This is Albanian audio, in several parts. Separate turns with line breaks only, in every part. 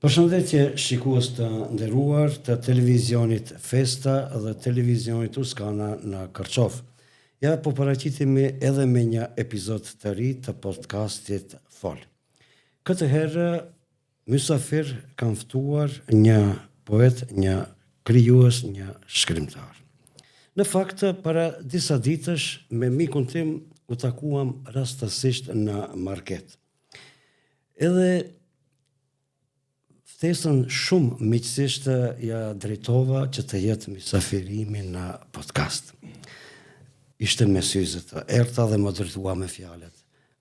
Përshëndetje shikues të nderuar të televizionit Festa dhe televizionit Uskana në Kërçov. Ja po paraqitemi edhe me një epizod të ri të podcastit Fol. Këtë herë mysafir kam ftuar një poet, një krijues, një shkrimtar. Në fakt, para disa ditësh me mikun tim u takuam rastësisht në market. Edhe ftesën shumë miqësisht ja drejtova që të jetë mysafirimi në podcast. Ishte me syze të errta dhe më drejtua me fjalët.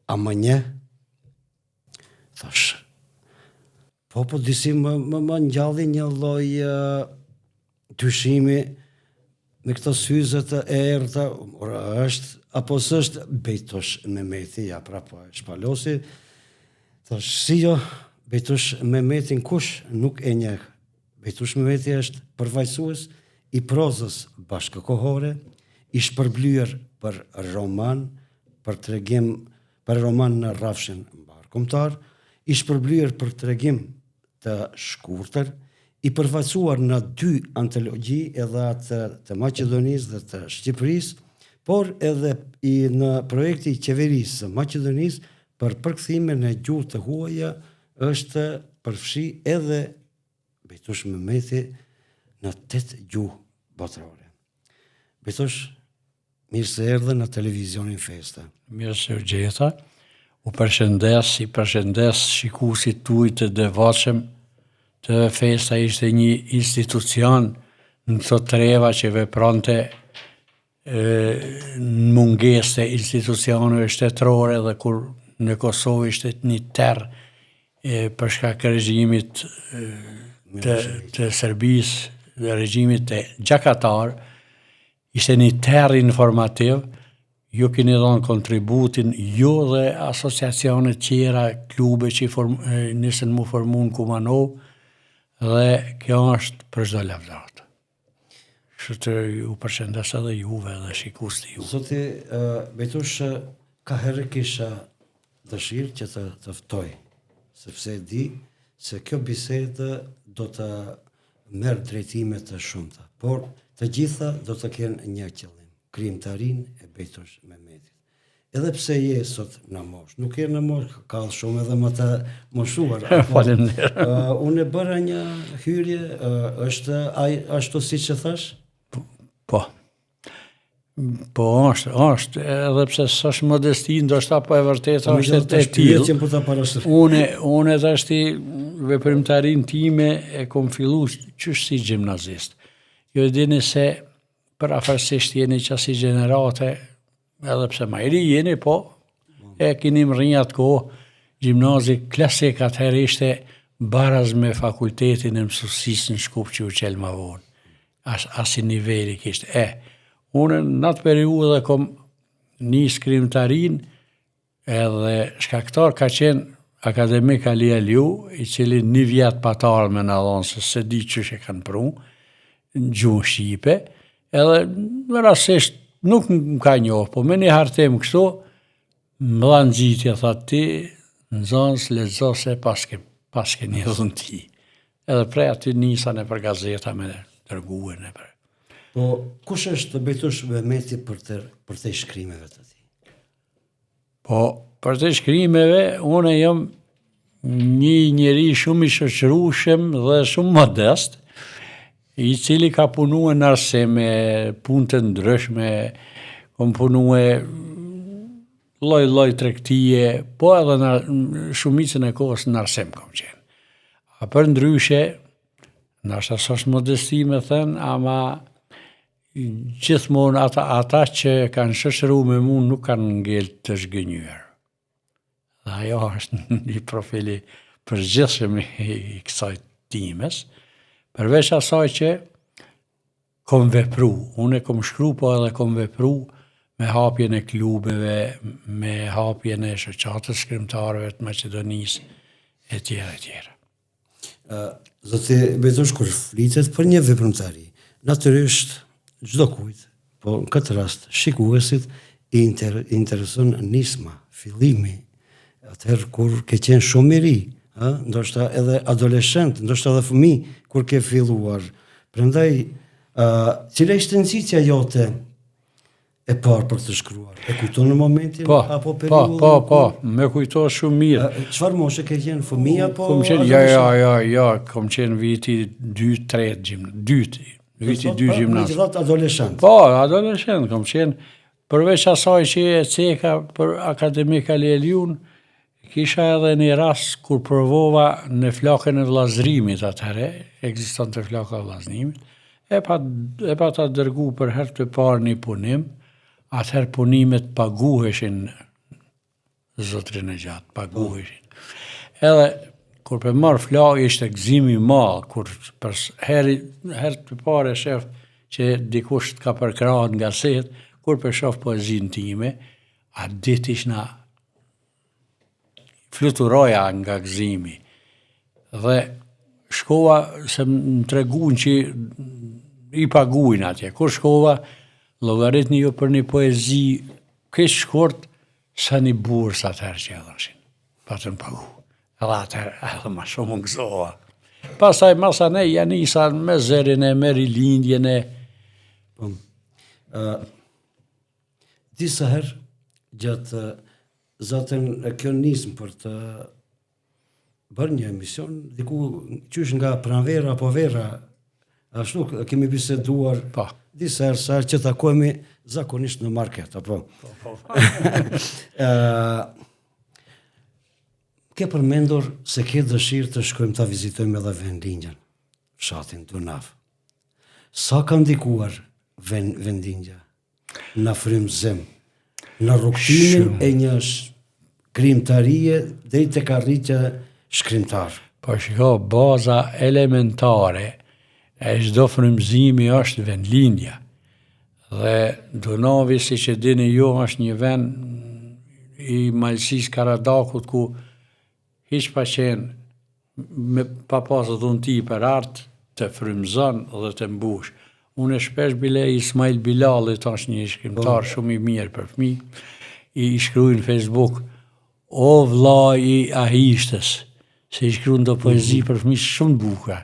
A më nje? Thash. Po disi më ngjalli një lloj dyshimi me këto syze të errta, është apo s'është Bejtush Mehmeti, ja pra po e shpalosi. Thash, si jo, Bejtush Mehmetin kush nuk e njeh. Bejtush Mehmeti është përfaqësues i prozës bashkëkohore, i shpërblyer për roman, për roman në rrafshin mbar kombëtar, i shpërblyer për tregim të shkurtër, i përfaqësuar në 2 antologji, edhe atë të Maqedonisë dhe të Shqipërisë, por edhe në projekti i qeverisë së Maqedonisë për përkthimin e gjuhë të huaja, është përfshi edhe Bejtush Mehmeti në 8 gjuhë botërore. Bejtush, mirë se erdhe në televizionin Festa.
Mirë se u gjeta. U përshëndes shikuesit tuaj të devotshëm të Festa. Ishte një institucion në këto treva që vepronte në mungesë të institucioneve shtetërore, dhe kur në Kosovë ishte një terr për shkak të regjimit të Serbisë dhe regjimit të gjakatar, ishte një terr informativ. Ju keni dhënë kontributin, ju dhe asociacione tjera, klube që nisën mu formu në Kumanov, dhe kjo është për çdo lavdrat. Kështu që ju përshëndes edhe juve dhe shikuesit ju.
Zoti Bejtush, ka herë kisha dëshirë që të ftoj, sepse di se kjo bisedë do të merr drejtime të shumta, por të gjitha do të kenë një qëllim, krijimtarinë e Bejtush Mehmetit. Edhe pse je sot në moshë, nuk je në moshë, ka shumë edhe më të moshuar.
Faleminderit.
Unë bëra një hyrje, është ashtu siç e thash?
Po është, edhe pse s'është modesti, ndoshta po e vërteta është e tillë. Unë tashti veprimtarinë time e kom fillu qysh si gjimnazist. Ju e dini se për afërsisht jeni qasi gjenerate, edhe pse ma i ri jeni, po e keni më rrinjë atë kohë, gjimnazi klasik atëherë ishte baraz me fakultetin e mësuesisë në Shkup që u qelë ma vonë. Asi niveli kishte. Unë në atë periudhë kom një skrimtarin, edhe shkaktar ka qenë akademik Ali Aliu, i cili 1 vjet patar me në dhonë, se di qysh e kanë pru, në gjuhë shqipe, edhe në rasisht nuk më ka njohë, po me një hartem kështu, më dha në gjitje, tha ti, në zonës lexo se paske një dhënë ti. Edhe prej aty nisan e për gazeta me dërguën e për.
Po, kush është Bejtush Mehmeti për të shkrimeve të tij?
Po, për të shkrimeve, unë jam një njeri shumë i shoqërueshëm dhe shumë modest, i cili ka punuar në arsime, punë të ndryshme, kam punuar lloj tregtie, po edhe në shumicën e kohës në arsim kam qenë. A për ndryshe, ndoshta s'është modesti me thënë, ama gjithmonë ata që kanë shoqëruar me mua nuk kanë ngel të zhgënjur. Dhe ajo është një profili përgjithshëm i kësaj times, përveç asaj që kom vepru. Unë kom shkru, po edhe kom vepru me hapjen e klubeve, me hapjen e shoqatës shkrimtarëve të Maqedonisë, e tjera.
Zoti Betosh, kur flitet për një veprimtari, natyrisht çdo kujt, po në këtë rast shikuesit i intereson nisma, fillimi, atëherë kur ke qenë shumë i ri, ndoshta edhe adoleshent, ndoshta edhe fëmijë kur ke filluar. Prandaj, cila ishte nxitja jote e parë për të shkruar? E kujton në momentin apo periudhën?
Po, më kujton shumë mirë.
Çfarë moshe ke qenë, fëmijë apo?
Kom qenë, kom qenë viti 2-3 viti 2 gjimnaz.
Megjithatë adoleshent.
Po, adoleshent kom qenë. Përveç asaj që e ceka për Akademik Ali Eliun, kisha edhe një rast kur provova në flakën e vllazërimit atëherë, ekzistonte flaka e vllazërimit, e pa ta dërgu për herë të parë një punim. Atëherë punimet paguheshin, zotrin e gjatë, paguheshin. Edhe, kur për marrë flakë, ishte gëzimi madh, kur herë të parë e shef që dikush ka përkrahur nga gazetë, kur për shoh poezinë time, atë ditë ishna fluturoja nga gëzimi. Dhe shkova se më treguan që i paguajnë atje. Kur shkova, llogaritni jo për një poezi kaq shkurt sa një bursë atëherë që dhashin. Pa të më pagu. Edhe atëherë, edhe ma shumë më gëzova. Pastaj masane ja nisa me zërin e me rilindjen e...
Disa herë, gjatë zaten kjo nismë për të bërë një emision, diku qysh nga pranvera apo vera, ashtu kemi biseduar disa herë sa që takohemi zakonisht në market, apo? Ke përmendur se ke dëshirë të shkojmë ta vizitojmë edhe Vendingjen, fshatin Dunav. Sa ka ndikuar Vendingja në frymëzim, në rrugtimin e një krijimtarie deri tek arritja shkrimtar?
Po shiko, baza elementare e çdo frymëzimi është vendlindja. Dhe Dunavi, si që dini ju, është një vend i Malësisë Karadakut ku hiç pa qenë pa pasur dhunti për art të frymëzon dhe të mbush. Unë shpesh bile Ismail Bilallit është një shkrimtar shumë i mirë për fëmijë, i shkruaj në Facebook, o vlla i ahishtës, se i shkruan do poezi për fëmijë shumë bukura.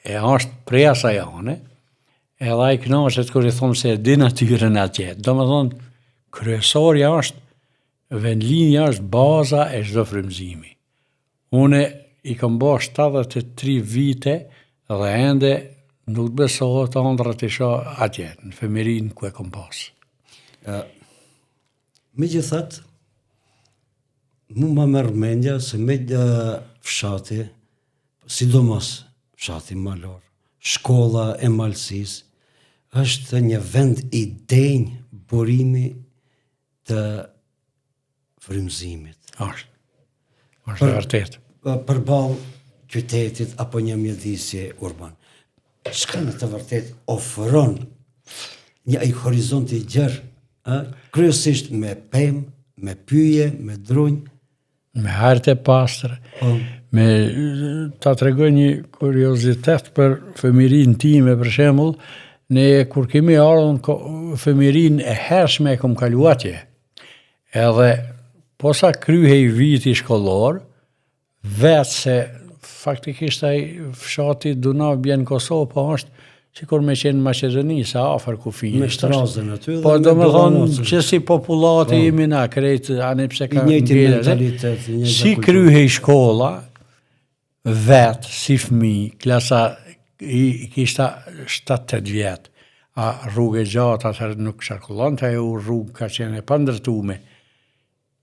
E është prej asaj ane, edhe ai kënaqet kur i them se e di natyrën atje. Domethënë, kryesorja është, vendlinja është baza e çdo frymëzimi. Unë i kam bërë 73 vite dhe ende nuk besohet ëndrat i shoh atje, në femirinë ku e kam pas.
Megjithatë, mu më merr mendja se me fshati, sidomos fshati Malor, shkolla e Malësisë, është një vend i denjë burimi të frymëzimit.
Është vërtet.
Përballë qytetit apo një mjedisje urban. Çka në të vërtet ofron një horizont i gjerë, kryesisht me pemë, me pyje, me drunj,
me hart e pastër, me ta tregoj një kuriozitet për fëmirinë time, për shembull, ne kur kemi ardhur fëmirinë e hershme e kam kalu atje. Edhe posa kryhej viti shkollor, vetë se faktikisht ai fshati Dunav bjen Kosovë, po është sikur me qenë Maqedoni, sa afër kufinë.
Me shtrazën aty.
Po domethënë që si popullati jemi na krejt, ani pse ka
mentalitet,
si kryhej shkolla vetë si fëmijë, klasa i kishta 7-8 vjet. A rrugë e gjatë atëherë nuk qarkullonte ajo rrugë, ka qenë e pandërtume.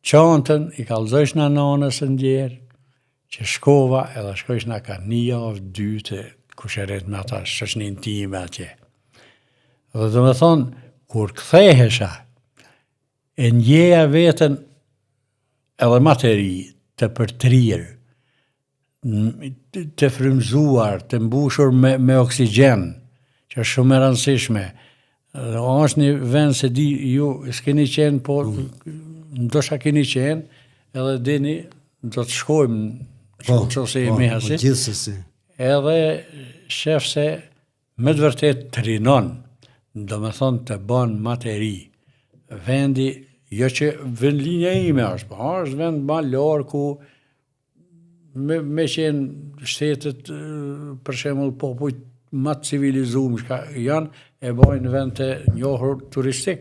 Çantën i kallëzojsh në nanës e ndjerë, që shkova edhe shkojsh në ka 1 javë, 2 të kusheret me ata shoqnin time atje. Dhe do me thonë, kur kthehesha, e ndjeja veten edhe materi të përtrirë, të frymzuar, të mbushur me oksigjen, që është shumë e rëndësishme, është një vend se di ju s'keni qenë, po ndosha keni qenë, edhe dini do të shkojmë nëse jemi hasi.
Gjithsesi.
Edhe shef se me të vërtet të rinon, do me thonë të ban ma të ri. Vendi, jo që vendlinja ime është, po është vend ma lorë ku me qenë shtetet, për shembull popujt ma të civilizuar shka janë, e bojnë vend të njohur turistik.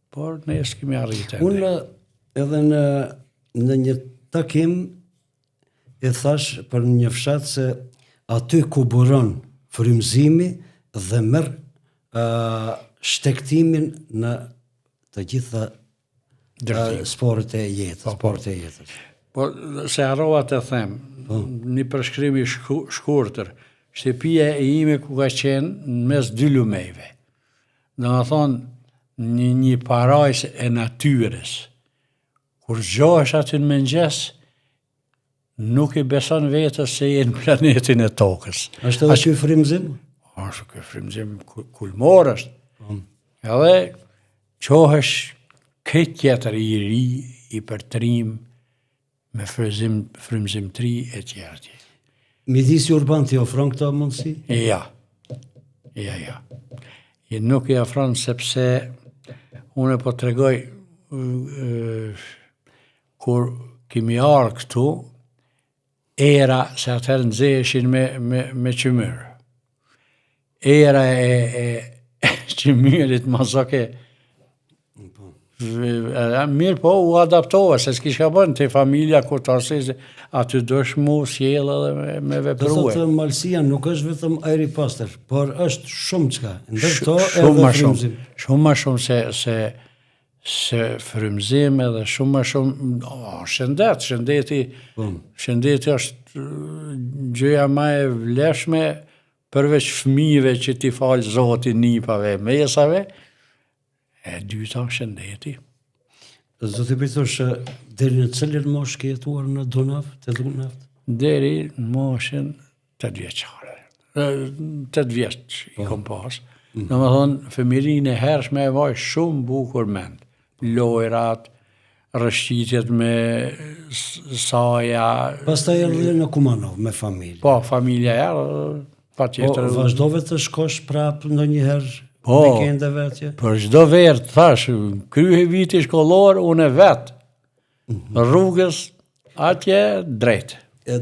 Por ne s'kemi arritë.
Unë edhe në një takim e thash për një fshat se aty ku buron frymëzimi dhe merr shtektimin në të gjitha sportet e jetës.
Po se harrova të them, një përshkrim i shkurtër, shtëpia e ime ku ka qenë në mes dy lumejve. Do të thonë një parajs e natyrës. Kur gjohesh aty në mëngjes, nuk i beson vetës se je në planetin e tokës.
Është edhe ky frymëzim?
Është ky frymëzim kulmor është. Edhe qohesh këtë tjetër i ri, i përtrim, me frymëzimtri e tjerë.
Midisi urban t'i ofron këto mundësi?
Ja. Nuk i ofron sepse unë po tregoj kur kemi arë këtu, era se atëherë nxeheshin me qymyr. Era e qymyrit mazoke mirë po u adaptova, se s'kisha bën të familja kur të arsi aty dosh mu sjell edhe me veprue.
Dhe thotë malësia nuk është vetëm ajri pastër, por është shumë çka. Ndërto edhe frymëzim.
Shumë ma shumë se frymëzim edhe shumë ma shumë shëndeti është gjëja ma e vlefshme përveç fëmijëve që ti falë Zoti nipave, mesave. E dyta shëndeti.
Zoti Bitosh, deri në cilën moshë ke jetuar në Dunav, te Dunav?
Deri në moshën 8 vjeçare. 8 vjeç i kom pas. Domethënë, fëmijërinë e hershme e vaj shumë bukur mend. Lojrat, rëshqitjet me saja.
Pastaj erdhe në Kumanov me familje.
Po, familja patjetër.
Po, vazhdove të shkosh prapë ndonjëherë? Weekendeve atje?
Për çdo verë, thash, kryhe viti shkollor, unë vetë. Rrugës atje drejt.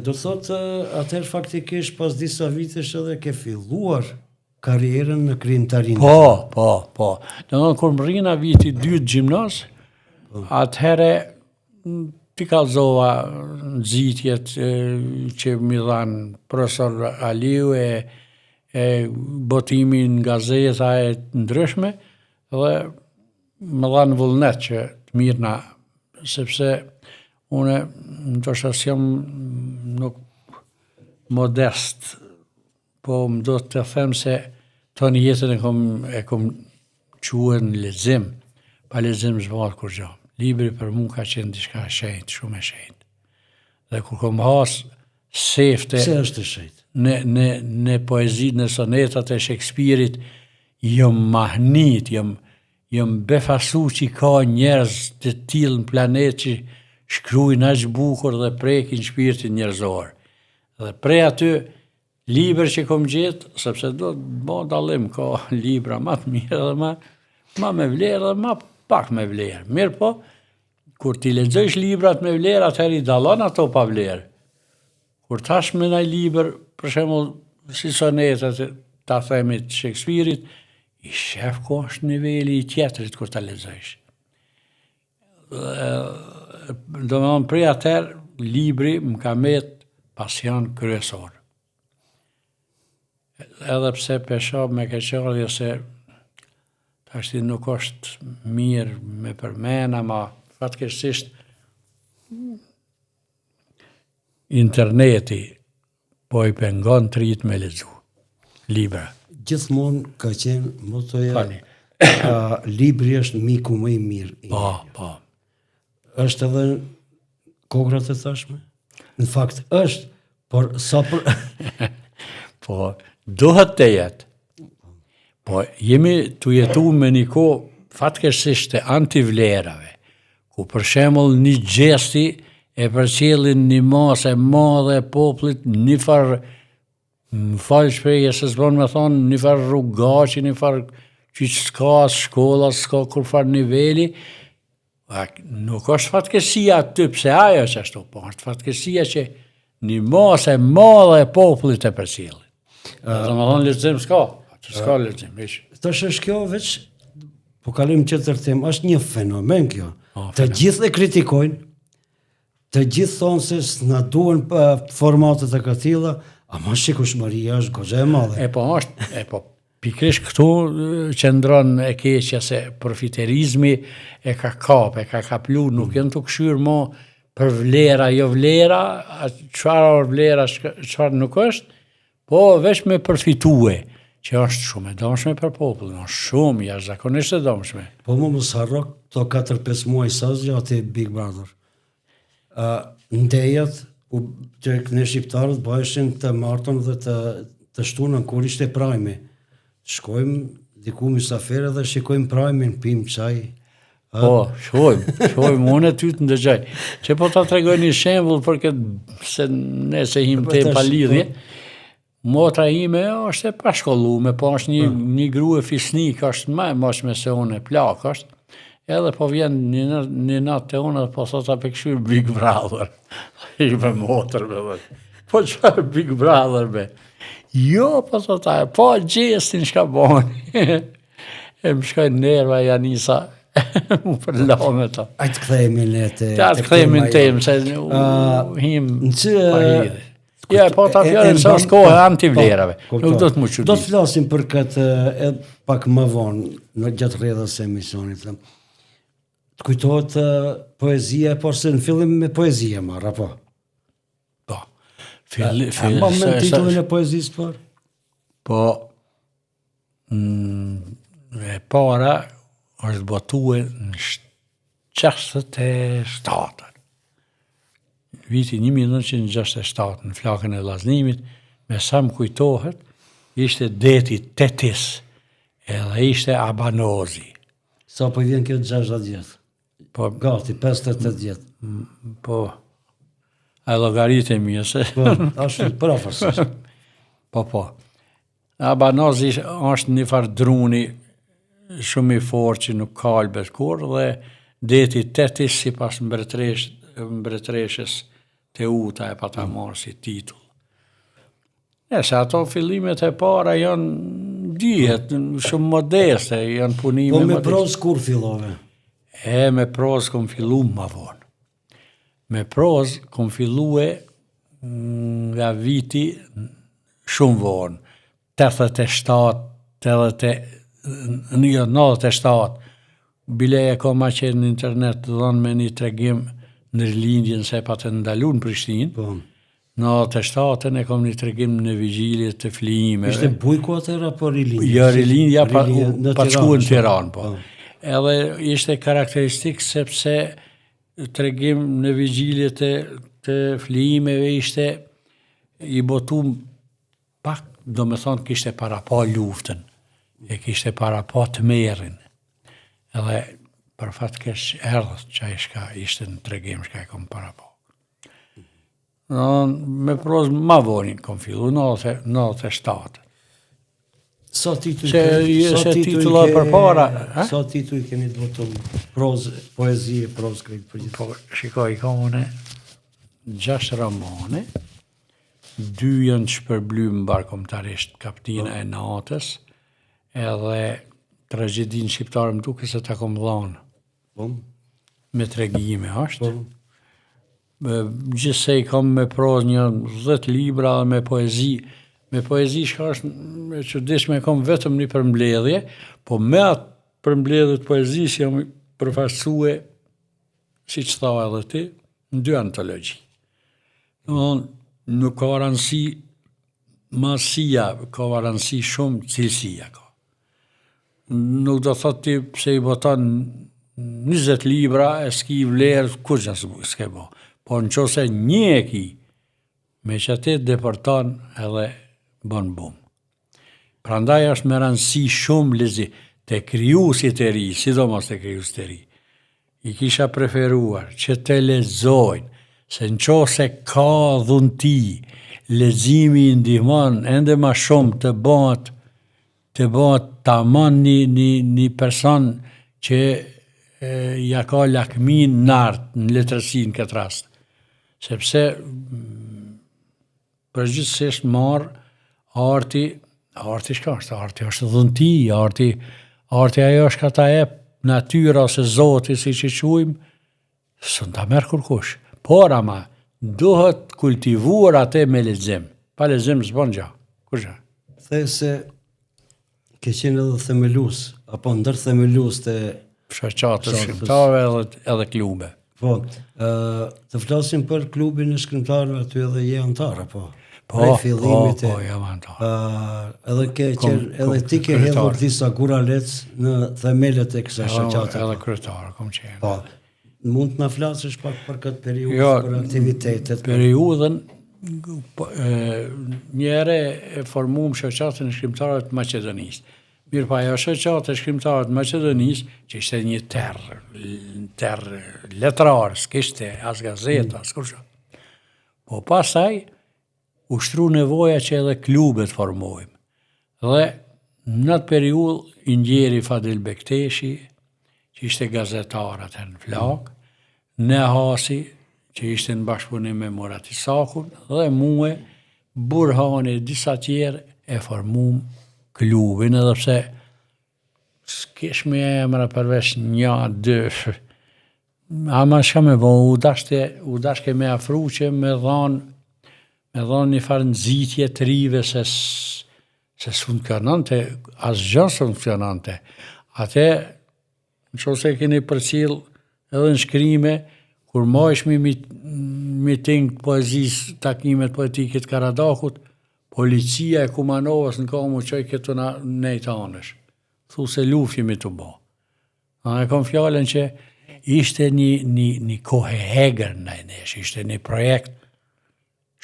Do thotë atëherë faktikisht pas disa vitesh edhe ke filluar karrierën në krijimtarinë.
Po. Domethënë kur më rrina viti 2 gjimnaz, atëherë ti kallzova nxitjet që mi dhan profesor Aliu e botimin gazeta e ndryshme, dhe më dhanë vullnet që të mirëna, sepse une ndoshta s'jam nuk modest, po më do të them se tani jetën e kom quhe në lexim, pa lexim s'bëhet kur gjë. Libri për mua ka qenë diçka e shenjtë, shumë e shenjtë. Dhe kur kom has sefte...
Se është e shenjtë?
Në poezi, në sonetat e Shakespeare-it, jam mahnit, jam befasu që ka njerëz të tillë në planet që shkruajnë aq bukur dhe prekin shpirtin njerëzor. Dhe prej aty, libër që kom gjetë, sepse do të bëj dallim, ka libra më të mirë dhe më me vlerë dhe më pak me vlerë. Mirë po, kur ti lexosh librat me vlerë, atëherë i dallon ato pa vlerë. Kur tash me një libër, për shembull, si sonetat ta themi të Shakespeare-it, i shef ku është niveli i tjetrit kur ta lexosh. Domethënë prej atëherë libri më ka met pasion kryesor. Edhe pse pesha me keqardhje se tashti nuk është mirë me përmena, ma fatkeqësisht interneti po i pengon të rritë me lexu libra.
Gjithmonë ka qenë motoja, libri është miku më i mirë.
Po.
Është edhe kohrat e tashme? Në fakt është, por sa për...
Po, duhet të jetë. Po, jemi të jetu me një kohë fatkeqësisht të antivlerave, ku për shembull një gjesti e përcjellin një masë e madhe e popullit, një farë, më falë shprehje se s'bën me thonë, një farë rrugaçi, një farë që s'ka shkolla, s'ka kur farë niveli, nuk është fatkeqësia aty pse ajo që ashtu, po është fatkeqësia që një masë e madhe e popullit e përcjellin. Do më thonë lexim s'ka lexim, ish.
Tash është kjo veç, po kalim qëtër temë, është një fenomen kjo. Të gjithë e kritikojnë, të gjithë thonë se s'na duhen formatet e këtilla, ama shikueshmëria është goxha e madhe.
Po pikrisht këtu qëndron e keqja se profiterizmi e ka kap, e ka kaplu, nuk janë të këshyrë mo për vlera, jo vlera, çfarë vlera, çfarë nuk është, po veç me përfitue, që është shumë e domshme për popullin, është shumë jashtëzakonisht e domshme.
Po më mos harro këto 4-5 muaj sa zgjati Big Brother. Ndejat që ne shqiptarët bëheshin të martën dhe të shtunën kur ishte prajmi. Shkojmë diku mysafirë dhe shikojmë prajmin, pim çaj.
Po, shkojmë, unë e ty të ndëgjaj. Që po ta tregoj një shembull për këtë, se ne se him te pa lidhje, motra ime është e pashkollume, po është një grua fisnik, është më e moshme se unë, plak është, edhe po vjen një natë të unë dhe po thot a pëkshyrë Big Brother. Ime motrëve dhe. Po çfarë Big Brother be? Jo, po thot a, po gjestin shka boni. E më shkoj nerva janisa, më përlo me ta.
Ajtë këthejemi ne të...
Ajtë këthejemi në temë, se him pa lidhe. Ja, po ta fjallin se është kohë antivlerave. Nuk do të më çudi.
Do të flasim për këtë pak më vonë, në gjatë rrjedhës së emisionit. Të kujtohet poezia, por se në fillim me poezia marr, apo?
Po.
Ma me titullin e poezisë, por?
Po, e para është botue në 67. Viti 1967, në flakën e vllazënimit, me sa më kujtohet, ishte deti Tetis, edhe ishte Abanozi.
Sa po vjen kjo 60 vjetë?
Po,
gati, 58 vjetë.
Po, a llogaritë mia se...
Po, ashtu, për afërsisht.
Po. Abanozi është një farë druni shumë i fortë që nuk kalbet kur, dhe deti Tetis si pas mbretreshës Teuta e pa ta marrë si titull. Se ato fillimet e para janë dihet, shumë modeste, janë punime
modeste. Po me prozë kur fillove?
Me prozë kom fillu ma vonë. Me prozë kom fillu nga viti shumë vonë, 97, bile e koma qenë në internet të dhonë me një tregim në Rilindjen se pa të ndalu në Prishtinë. Në 97 e kom një tregim në vigjiljet të flijimeve.
Ishte Bujku atëra po Rilindja?
Jo, Rilindja pa shku në Tiranë, po. Edhe ishte karakteristik sepse tregim në vigjiljet të flijimeve ishte i botum pak, do me thonë kishte para pa luftën, e kishte para pa të merin. Edhe për fatë kesh erdhët që shka ishte në tregim shka e kom para pa. Me prozë ma vonin kom fillu, 97.
Sa tituj
për para?
Sa tituj keni të votum? Prozë, poezie, prozë krejtë për gjithë?
Po, shikoj, ka une 6 romane, 2 janë shpërblymë barkomtarisht, Kaptina e natës, edhe tragedin shqiptarë më duke se ta kom dhanë. Me tregime është. Gjithsej kam me prozë një 10 libra me poezi. Me poezi shka është me çuditshme, kam vetëm një përmbledhje, po me atë përmbledhje të poezisë jam përfaqësue, si që tha edhe ti, në 2 antologji. Nuk ka rëndësi masia, ka rëndësi shumë cilësia ka. Nuk do thot ti pse i boton 20 libra e s'ki vlerë, kur që s'ke bo. Po në qose një e ki, me që ti deporton edhe bon bum. Prandaj është me rëndësi shumë lezi të krijuesit e ri, sidomos të krijuesit e ri. I kisha preferuar që të lexojnë, se nëse ka dhunti, leximi i ndihmon ende më shumë të bëhet tamam një person që ja ka lakmin nartë në letërsinë në këtë rast. Sepse përgjithsisht marr arti shka është? Arti është dhunti, arti ajo është ka ta jep natyra ose Zoti si që quajmë, s'në ta merr kurkush. Por ama duhet kultivuar atë me lexim. Pa lexim s'bën gjë. Kurrë.
The se ke qenë edhe themelues apo ndër themelues të
shoqatës shkrimtarëve edhe klube.
Po, të flasim për klubin e shkrimtarëve aty edhe je antar apo?
Po, jam antar.
Edhe ti ke hedhur disa guralec në themelet e kësaj shoqate.
Edhe kryetar kom qenë.
Po. Mund të na flasësh pak për këtë periudhë, për aktivitetet?
Periudhën njëre e formuam shoqatën e shkrimtarëve të Maqedonisë. Mirë pa ajo shoqatë e shkrimtarëve të Maqedonisë, që ishte një terr letrar, s'kishte as gazeta, as kurrë. Po pastaj ushtru nevoja që edhe klubet formojmë. Dhe në atë periudhë i ngjeri Fadil Bekteshi, që ishte gazetar atër në Flakë, Nehasi, që ishte në bashkëpunim me Murat Isakun, dhe muë, Burhani, disa tjerë, e formum klubin, edhe pse s'kish me emra përveç 1, 2, ama shka me bo, u dashke me afru që me dhonë një farë nëzitje të rive se s'funksionante, asgjë s'funksionante. Ate, nëse keni përcjell edhe në shkrime, kur mojshmi miting poezisë, takimet poetikit Karadakut, policia e Kumanovës në kamu qoj këtu në nejtë anësh. Thu se luftimi të bo. E kom fjallën që ishte një kohë hegër në nesh, ishte një projekt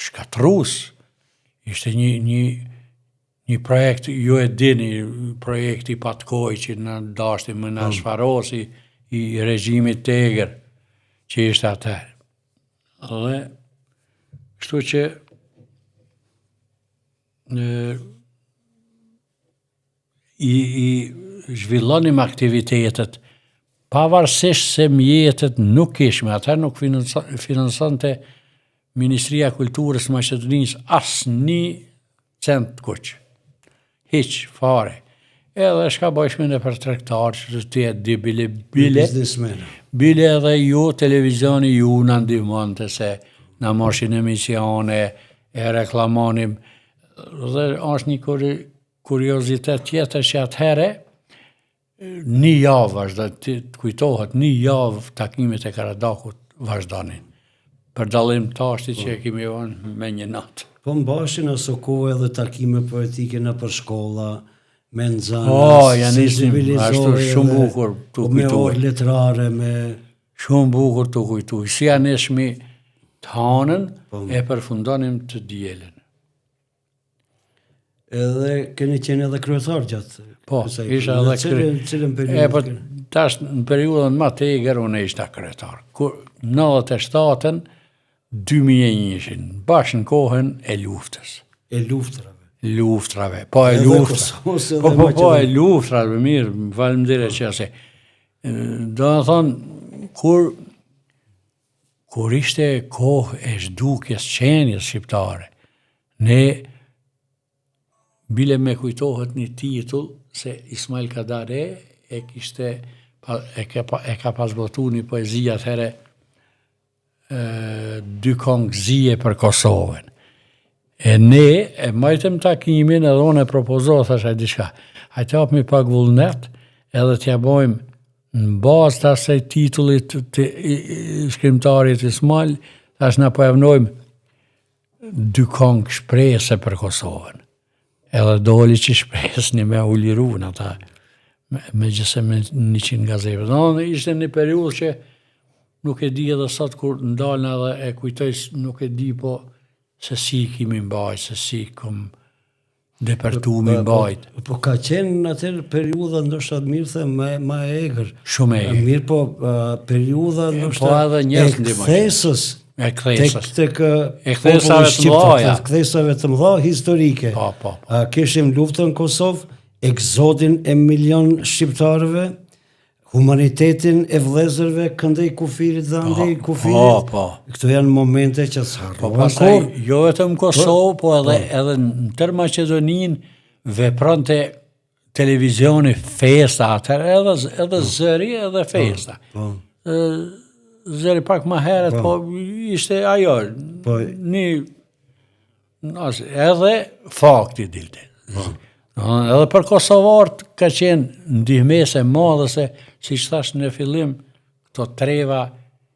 shkatrus, ishte një projekt, ju e dini, projekti Patkoj që në dashti më në shfarosi i regjimit Tegër, që ishte atër. Dhe, kështu që i zhvillonim aktivitetet, pavarësisht se mjetet nuk ishme, atër nuk finansante Ministria e Kulturës së Maqedonisë asnjë cent kuq. Hiç fare. Edhe shka bëjshme në për tregtar që të jetë di bile edhe ju televizioni ju në ndihmonte se në moshin emisione e reklamonim dhe është një kuriozitet tjetër që atëhere një javë vazhdo, të kujtohet, një javë takimet e Karadakut vazhdonin. Për dallim tashti që e kemi vonë me një natë.
Po mbashin aso kohë edhe takime poetike në për shkolla, me nxana,
ashtu shumë bukur të kujtuaj.
Me orë letrare, me...
Shumë bukur të kujtuaj. Si aneshmi të hanën, e përfundonim të dielën.
Edhe keni qenë edhe kryetar gjatë?
Po, isha edhe kryetar. Po, tash në periudhën më të egër, unë ishta kryetar. 97-ën, 2001-shin, bashkë në kohën e luftës.
E luftrave?
Luftrave, po e luftrave. Po e luftrave, mirë, faleminderit që ase. Do të thonë, kur ishte kohë e zhdukjes qenjes shqiptare, ne bile me kujtohet një titull se Ismail Kadare e ka pasbotu një poezia të here dy kongëzije për Kosovën. E ne e majtëm takimin edhe unë e propozohet thasha diçka. Hajtë hapmi pak vullnet edhe t'ja bojmë në bazë të asaj titullit të shkrimtarit Ismail, tash na po javnojmë dy kongë shprese për Kosovën. Edhe doli që shpresni me u liru në ata, me gjëse me 100 gazeve. Në ishte një periudhë që nuk e di edhe sot kur ndalën edhe e kujtoj, nuk e di po se si kimi mbaj, se si kom Departumi mbajt.
Po ka qenë atër periudha ndoshta mirë the më e egër.
Shumë e egër.
Mirë po periudha ndoshta
po edhe njerëz
kthesës. Tek
kthesave të mëdha.
Kthesave të mëdha historike.
Po.
Kishim luftën në Kosovë, egzodin e milion shqiptarëve, humanitetin e vëllezërve këndej kufirit dhe andej kufirit. Këto janë momente që s'harrohen kur.
Jo vetëm Kosovë, po edhe në tërë Maqedoninë vepronte televizioni festa atëherë, edhe zëri edhe festa. Zëri pak më herët, po ishte ajo. Edhe fakti dilte. Edhe për kosovarët ka qenë ndihmese madhe se, si që thash në fillim, këto treva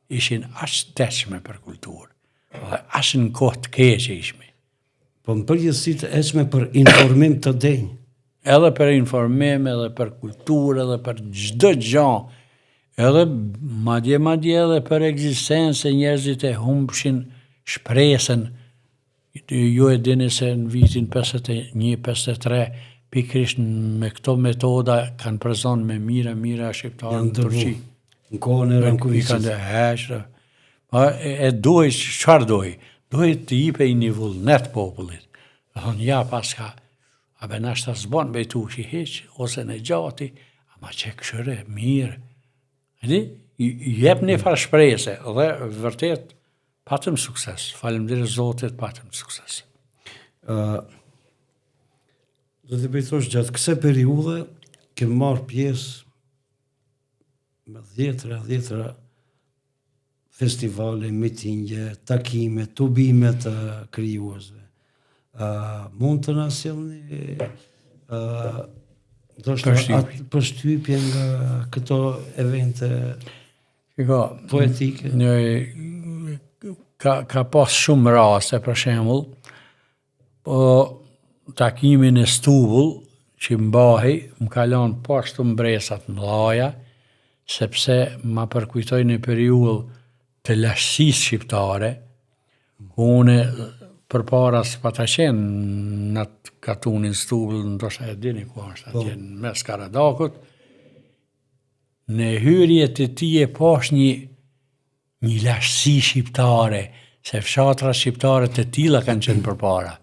ishin aq t'eqme për kulturë, dhe aq në kohë të keqe ishme.
Po në përgjithësi të eqme për informim të denjë.
Edhe për informim, edhe për kulturë, edhe për çdo gjë, edhe madje edhe për ekzistencë, njerëzit e humbshin shpresën. Ju e dini se në vitin 51-53 pikrisht me këto metoda kanë prezon me mira shqiptarën në Turqi.
Në kohën e Rankovicit.
E doj, çfarë doj? Doj të jipe një vullnet popullit. Thonë, ja paska, a be nashta s'bon bejtu që hiq, ose në gjati, ama që këshëre, mirë. Jep një farë shprese, dhe vërtet, patëm sukses. Faleminderit Zotit, patëm sukses.
Do të bëjtosh gjatë kësaj periudhe ke marrë pjesë me dhjetra festivale, mitingje, takime, tubime të krijuesve. Mund të na sjellni përshtypje nga këto evente poetike?
Ka pas shumë raste, për shembull, po takimin e Stubull, që mbahi, më kalon poshtë mbresat mëdhaja, sepse ma përkujtoj një periudhë të lashtësisë shqiptare, une përpara s'pata qenë në atë katunin Stubull, ndoshta e dini ku është atje në mes Karadakut, në hyrjet e tij e pash një lashtësi shqiptare, se fshatra shqiptare të tilla kanë qenë përpara.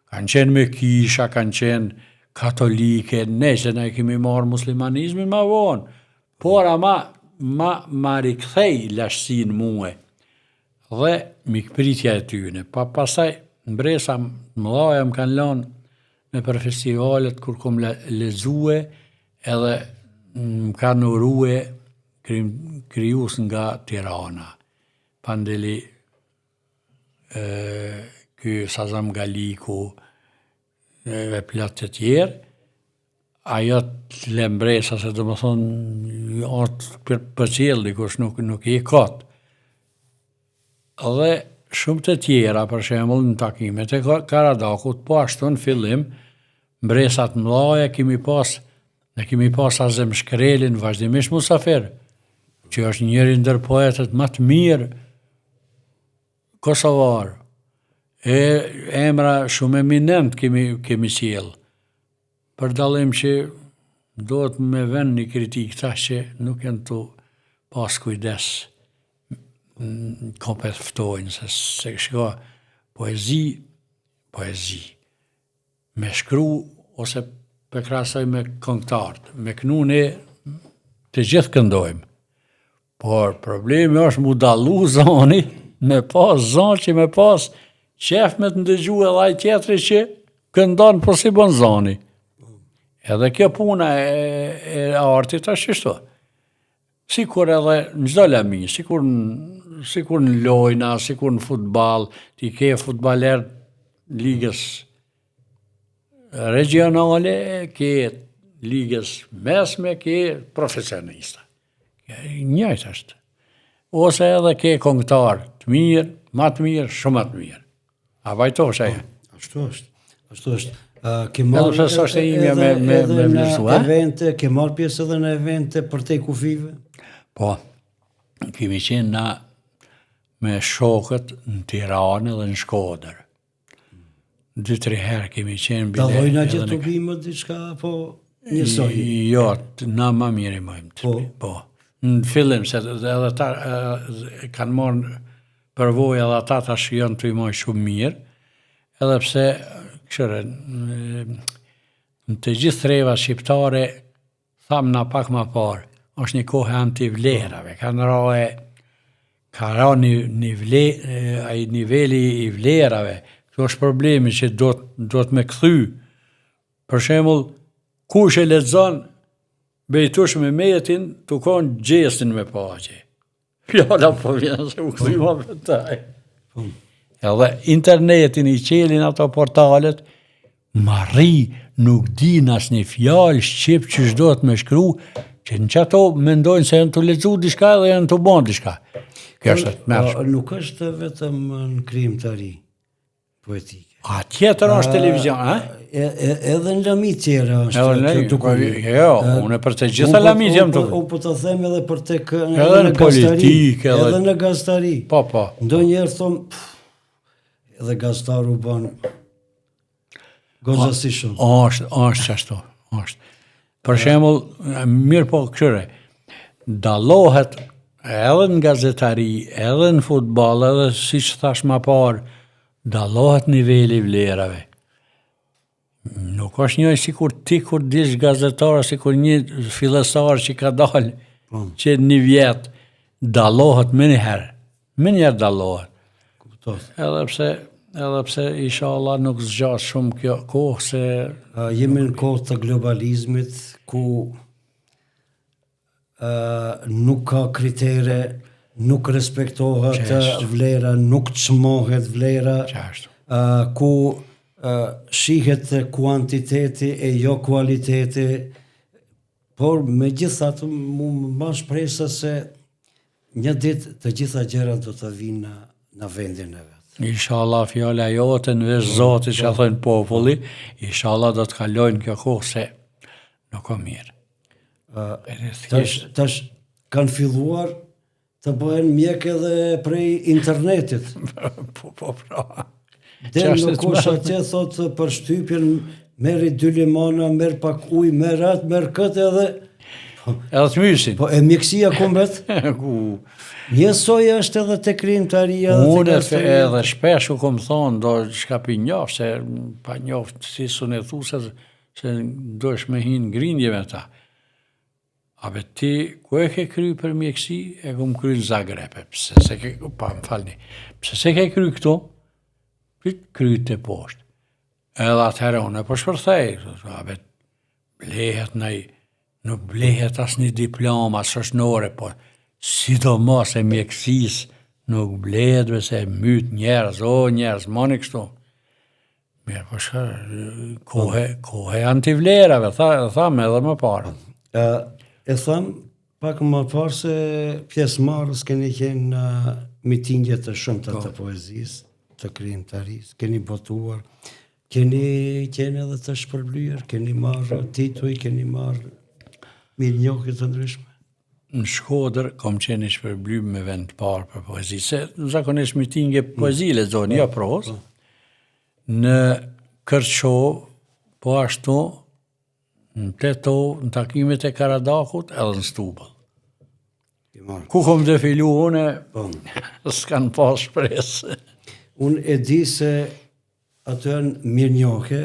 Kanë qenë me kisha, kanë qenë katolike, ne që ne kemi marrë muslimanizmin ma vonë, por ama ma rikthej lashtësin muë, dhe mikpritja e tyne. Pastaj mbresa mëdhaja më kanë lënë në për festivalet kur kom lexue, edhe më kanë urue krijues nga Tirana. Pandeli, ky Sazam Galiku, e plot të tjerë, ajo të lembresa, se do më thonë, është për qelë, dikush nuk i kot. Dhe shumë të tjera, për shembull në takimet e Karadakut, po ashtu në fillim, mbresat mëdhaja ne kemi pas Azem Shkrelin, vazhdimisht Musafir, që është njëri ndër poetët më të mirë kosovar. Emra shumë eminent kemi sjell. Për dallim që duhet me vend një kritik tash që nuk janë të pas kujdes kompet ftojnë, se shko poezi, me shkru ose përkrasoj me këngëtarët, me kënune të gjithë këndojmë. Por problemi është mu dallu zoni, me pas zonë që me pas qef me të ndëgju edhe ai tjetri që këndon po si bon zoni. Edhe kjo puna e artit është qështu. Sikur edhe në çdo lami, sikur në lojna, sikur në futball, ti ke futbaler ligës regionale, ke ligës mesme, ke profesionista. Njëjtë është. Ose edhe ke këngëtar të mirë, më të mirë, shumë të mirë. A vajtosh ajo?
Ashtu është. Ke marrë evente, ke marrë pjesë edhe në evente për te kufive?
Po, kemi qenë na me shokët në Tiranë dhe në Shkodër. 2-3 herë kemi qenë bile.
Dallojnë atje të bimë diçka, po njësoj?
Jo, na ma mirë i mojmë të bi, po. Në fillim, se edhe ta kanë morë përvojë edhe ata ta shijon të i mojë shumë mirë, edhe pse, këshire, në të gjithë threva shqiptare, thamë na pak ma parë, është një kohë anti-vlerave, ka ra niveli i vlerave, kjo është problemi që do të me këthy. Për shembull, kush e lexon Bejtush Mehmetin, të konë gjestin me paqe. Fjala po vjen se u këthyma për taj. Edhe internetin i qelin ato portalet, marri nuk din as një fjalë shqip që shdo të me shkru, që në qëto mendojnë se janë të lexu diçka dhe janë të bon diçka.
Nuk është vetëm në krijimtari poetike.
A tjetër është televizion, a?
Edhe në lami tjera është.
Jo, unë për të gjitha lami jam të...
Unë po të them edhe për tek
edhe në politikë,
edhe në gazetari.
Po.
Ndonjëherë thon edhe gazetaru bën goza si shumë.
Është ashtu, është. Për shembull, mirë po këshire, dallohet edhe në gazetari, edhe në futbol, edhe si që thash ma parë, dallohet niveli vlerave. Nuk është njëjë si kur ti kur dish gazetar, si kur një fillestar që ka dalë, që një vjetë, dallohet më njëherë dallohet. Edhe pse inshallah nuk zgjas shumë kjo kohë se...
Jemi në kohë të globalizmit, ku nuk ka kritere, nuk respektohet vlera, nuk çmohet vlera, ku shihet kuantiteti e jo kualiteti, por me gjithatë mu më shpresa se një ditë të gjitha gjërat do të vinë në vendin e vetë.
Inshallah fjala jote në vesh Zotit që thënë populli, inshallah do të kalojnë kjo kohë se nuk o mirë.
Tash kanë filluar të bëhen mjek edhe prej internetit.
Pra.
Dhe në kush atje thot për shtypjen, merri 2 limona, merr pak ujë, merr atë, merr këtë edhe...
Edhe të mysin.
Po e mjekësia kumbet? Njësoj është edhe të krijimtaria.
Unë edhe shpesh u kom thonë, do shka pi njoft, se pa njoft si sunë e thu se do është me hinë grindje me ta. A be ti, ku e ke kry për mjekësi, e kom kry në Zagrepe, pse se ke kry këto, kry të poshtë. Edhe atëherë unë e po shpërthej, a be blehet nuk blehet as një diploma, shoqënore, po sidomos e mjekësis nuk blehet se myt njerëz, njerëz, moni kështu. Mirë, po kohë antivlerave, thamë edhe më parë.
E thamë pak më parë se pjesëmarrës keni qenë në mitingjet të shumta të poezisë, të krijimtarisë, keni botuar, keni qenë edhe të shpërblyer, keni marrë tituj, keni marrë mirënjohje të ndryshme.
Në Shkodër kom qenë shpërblyr me vend të parë për poezi, se zakonisht mitingje poezi lexojnë, jo prozë. Në Kërçov, po ashtu, në Tetov, në takimet e Karadakut, edhe në Stubël. Ku kom defilu une, s'kan pas shpresë.
Unë e di se atë janë mirënjohje,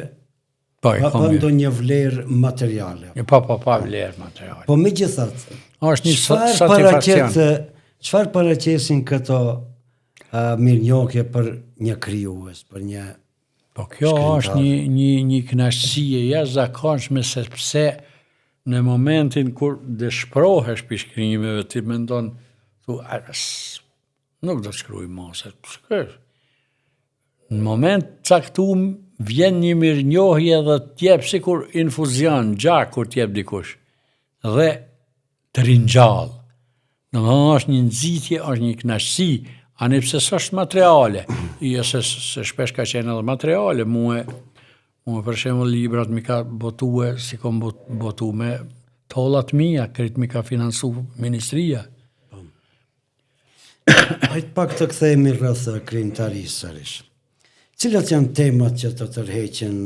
pa ndonjë vlerë materiale.
Pa vlerë materiale.
Po megjithatë,
është një satisfakcion.
Çfarë paraqesin këto mirënjohje për një krijues, për një...
Po kjo është një kënaqësi e jashtëzakonshme, sepse në momentin kur dëshprohesh për shkrimeve, ti mendon, nuk do të shkruaj më, se në moment caktuar vjen një mirënjohje dhe t'jep si kur infuzion, gjak kur t'jep dikush, dhe të ringjall. Domethënë është një nxitje, është një kënaqësi, ani pse s'është materiale, jo se shpesh ka qenë edhe materiale, mua për shembull librat mi ka botue, si kom botu me tollat mia, kret mi ka financu ministria.
Hajt pak të kthehemi rreth krijimtarisë sërish. Cilat janë temat që të tërheqen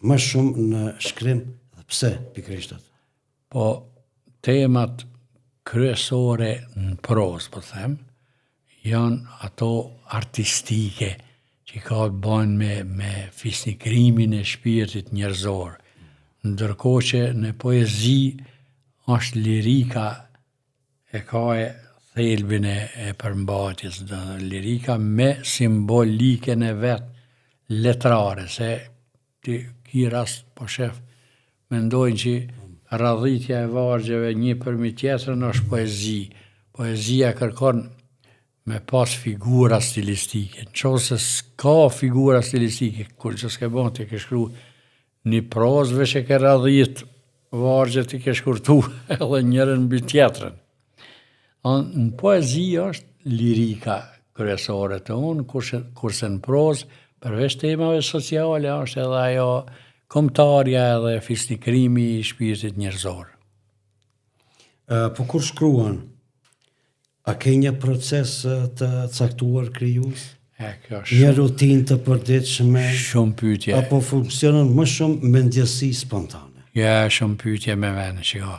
më shumë në shkrim dhe pse pikërisht ato?
Po, temat kryesore në prozë, po them, janë ato artistike që ka të bëjnë me fisnikrimin e shpirtit njerëzor. Ndërkohë që në poezi është lirika e ka e thelbin e përmbajtjes, lirika me simbolikën e vetë letrare, se ti ki rast po shef mendojnë që radhitja e vargjeve një përmi tjetërën është poezi. Poezia kërkon me pas figura stilistike. Në qovë se s'ka figura stilistike, kur që s'ke bon të ke shkru një prozve që ke radhit vargje të ke shkurtu edhe njërën mbi tjetërën. Në poezi është lirika kryesore të unë, kurse në prozë, përveç temave sociale, është edhe ajo kombëtarja edhe fisnikrimi i shpirtit njerëzor.
Po kur shkruan, a ke një proces të caktuar krijues? Një rutinë të përditshme?
Shumë pyetje.
Apo funksionon më shumë me ndjesi spontane?
Ja, shumë pyetje me vene që ka.